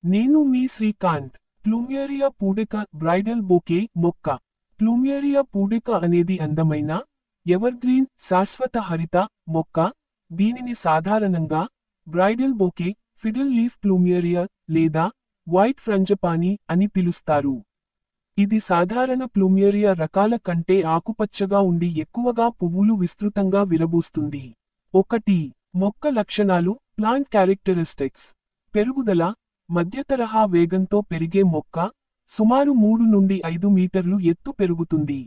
నేను మీ శ్రీకాంత్. ప్లూమేరియా పూడిక bridal bouquet మొక్క. ప్లూమేరియా పూడిక అనేది అందమైన, ఎవర్గ్రీన్ శాశ్వత హరిత మొక్క. దీనిని సాధారణంగా బ్రైడల్ బొకే, ఫిడల్ లీఫ్ ప్లూమేరియా లేదా వైట్ ఫ్రంజపానీ అని పిలుస్తారు. ఇది సాధారణ ప్లూమేరియా రకాల కంటే ఆకుపచ్చగా ఉండి ఎక్కువగా పువ్వులు విస్తృతంగా విరబూస్తుంది. 1. మొక్క లక్షణాలు ప్లాంట్ క్యారెక్టరిస్టిక్స్. పెరుగుదల మధ్యతరహా వేగంతో పెరిగే మొక్క, సుమారు 3 నుండి 5 మీటర్లు ఎత్తు పెరుగుతుంది.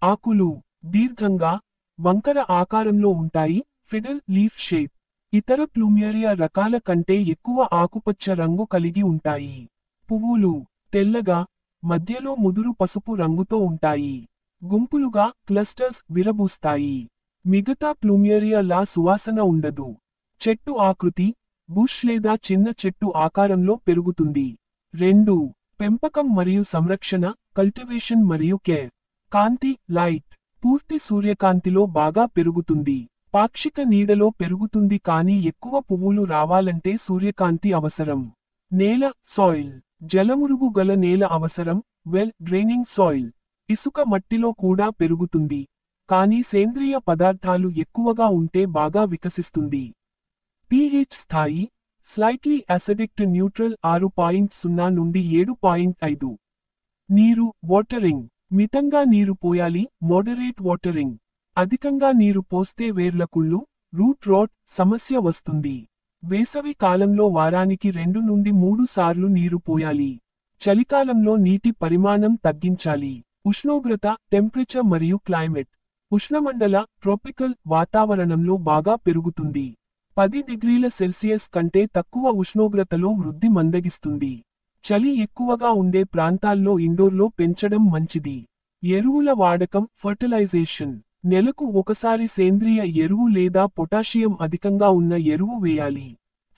ఆకులు దీర్ఘంగా, వంకర ఆకారంలో ఉంటాయి, ఫిడల్ లీఫ్ షేప్. ఇతర ప్లూమేరియా రకాల కంటే ఎక్కువ ఆకుపచ్చ రంగు కలిగి ఉంటాయి. పువ్వులు తెల్లగా, మధ్యలో ముదురు పసుపు రంగుతో ఉంటాయి. గుంపులుగా క్లస్టర్స్ విరబూస్తాయి. మిగతా ప్లూమేరియా లా సువాసన ఉండదు. చెట్టు ఆకృతి బుష్ లేదా చిన్న చెట్టు ఆకారంలో పెరుగుతుంది. 2. పెంపకం మరియు సంరక్షణ కల్టివేషన్ మరియు కేర్. కాంతి లైట్. పూర్తి సూర్యకాంతిలో బాగా పెరుగుతుంది. పాక్షిక నీడలో పెరుగుతుంది కానీ ఎక్కువ పువ్వులు రావాలంటే సూర్యకాంతి అవసరం. నేల సాయిల్. జలమురుగు గల నేల అవసరం, వెల్ డ్రైనింగ్ సాయిల్. ఇసుక మట్టిలో కూడా పెరుగుతుంది, కానీ సేంద్రియ పదార్థాలు ఎక్కువగా ఉంటే బాగా వికసిస్తుంది. pH స్థాయి స్లైట్లీ అసిడిక్ టు న్యూట్రల్ 6.0 నుండి 7.5. నీరు వాటరింగ్. మితంగా నీరు పోయాలి, మోడరేట్ వాటరింగ్. అధికంగా నీరు పోస్తే వేర్లకుళ్ళు రూట్ రాట్ సమస్య వస్తుంది. వేసవి కాలంలో వారానికి 2 నుండి 3 సార్లు నీరు పోయాలి. చలికాలంలో నీటి పరిమాణం తగ్గించాలి. ఉష్ణోగ్రత టెంపరేచర్ మరియు క్లైమేట్. ఉష్ణమండల ట్రాపికల్ వాతావరణంలో బాగా పెరుగుతుంది. 10 డిగ్రీల సెల్సియస్ కంటే తక్కువ ఉష్ణోగ్రతలో వృద్ధి మందగిస్తుంది. చలి ఎక్కువగా ఉండే ప్రాంతాల్లో ఇండోర్లో పెంచడం మంచిది. ఎరువుల వాడకం ఫర్టిలైజేషన్. నెలకు ఒకసారి సేంద్రియ ఎరువు లేదా పొటాషియం అధికంగా ఉన్న ఎరువు వేయాలి.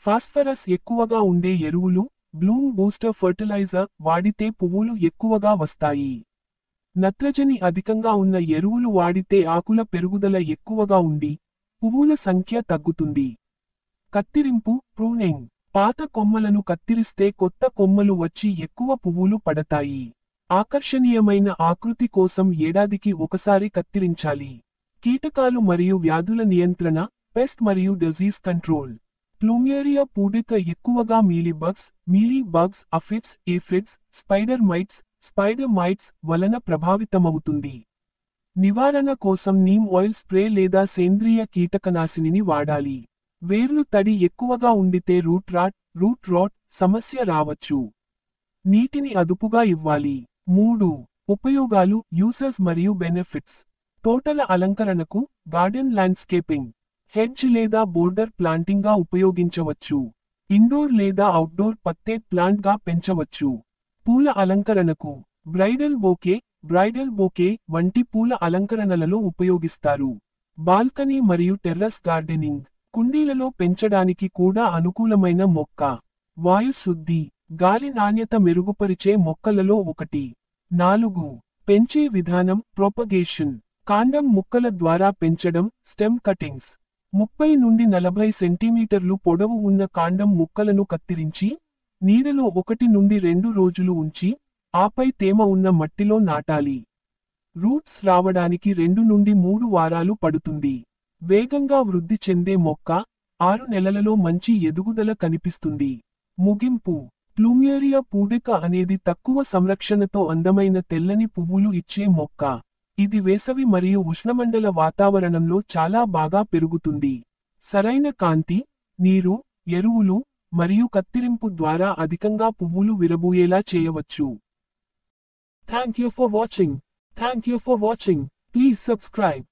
ఫాస్ఫరస్ ఎక్కువగా ఉండే ఎరువులు, బ్లూమ్ బూస్టర్ ఫర్టిలైజర్ వాడితే పువ్వులు ఎక్కువగా వస్తాయి. నత్రజని అధికంగా ఉన్న ఎరువులు వాడితే ఆకుల పెరుగుదల ఎక్కువగా ఉండి పువ్వుల సంఖ్య తగ్గుతుంది. కత్తిరింపు ప్రూనింగ్. పాత కొమ్మలను కత్తిరిస్తే కొత్త కొమ్మలు వచ్చి ఎక్కువ పువ్వులు పడతాయి. ఆకర్షణీయమైన ఆకృతి కోసం ఏడాదికి ఒకసారి కత్తిరించాలి. కీటకాలు మరియు వ్యాధుల నియంత్రణ పెస్ట్ మరియు డిజీజ్ కంట్రోల్. ప్లూమేరియా పూడిక ఎక్కువగా మీలీ బగ్స్, ఏఫిడ్స్, స్పైడర్ మైట్స్ వలన ప్రభావితమవుతుంది. నివారణ కోసం నీమ్ ఆయిల్ స్ప్రే లేదా సేంద్రియ కీటకనాశినిని వాడాలి. వేర్లు తడి ఎక్కువగా ఉండితే రూట్ రాట్ సమస్య రావచ్చు. నీటిని అదుపుగా ఇవ్వాలి. 3. ఉపయోగాలు యూసెస్ మరియు బెనిఫిట్స్. తోటల అలంకరణకు గార్డెన్ ల్యాండ్స్కేపింగ్, హెడ్జ్ లేదా బోర్డర్ ప్లాంటింగ్గా ఉపయోగించవచ్చు. ఇండోర్ లేదా అవుట్డోర్ పత్తేట్ ప్లాంట్గా పెంచవచ్చు. పూల అలంకరణకు బ్రైడల్ బొకే వంటి పూల అలంకరణలలో ఉపయోగిస్తారు. బాల్కనీ మరియు టెర్రస్ గార్డెనింగ్, కుండీలలో పెంచడానికి కూడా అనుకూలమైన మొక్క. వాయు శుద్ధి, గాలి నాణ్యత మెరుగుపరిచే మొక్కలలో ఒకటి. 4. పెంచే విధానం ప్రొపగేషన్. కాండం ముక్కల ద్వారా పెంచడం స్టెమ్ కటింగ్స్. 30 నుండి 40 సెంటీమీటర్లు పొడవు ఉన్న కాండం ముక్కలను కత్తిరించి, నీడలో 1 నుండి 2 రోజులు ఉంచి, ఆపై తేమ ఉన్న మట్టిలో నాటాలి. రూట్స్ రావడానికి 2 నుండి 3 వారాలు పడుతుంది. వేగంగా వృద్ధి చెందే మొక్క, 6 నెలలలో మంచి ఎదుగుదల కనిపిస్తుంది. ముగింపు. ప్లూమేరియా పూడిక అనేది తక్కువ సంరక్షణతో అందమైన తెల్లని పువ్వులు ఇచ్చే మొక్క. ఇది వేసవి మరియు ఉష్ణమండల వాతావరణంలో చాలా బాగా పెరుగుతుంది. సరైన కాంతి, నీరు, ఎరువులు మరియు కత్తిరింపు ద్వారా అధికంగా పువ్వులు విరబూయేలా చేయవచ్చు. Thank you for watching. Please subscribe.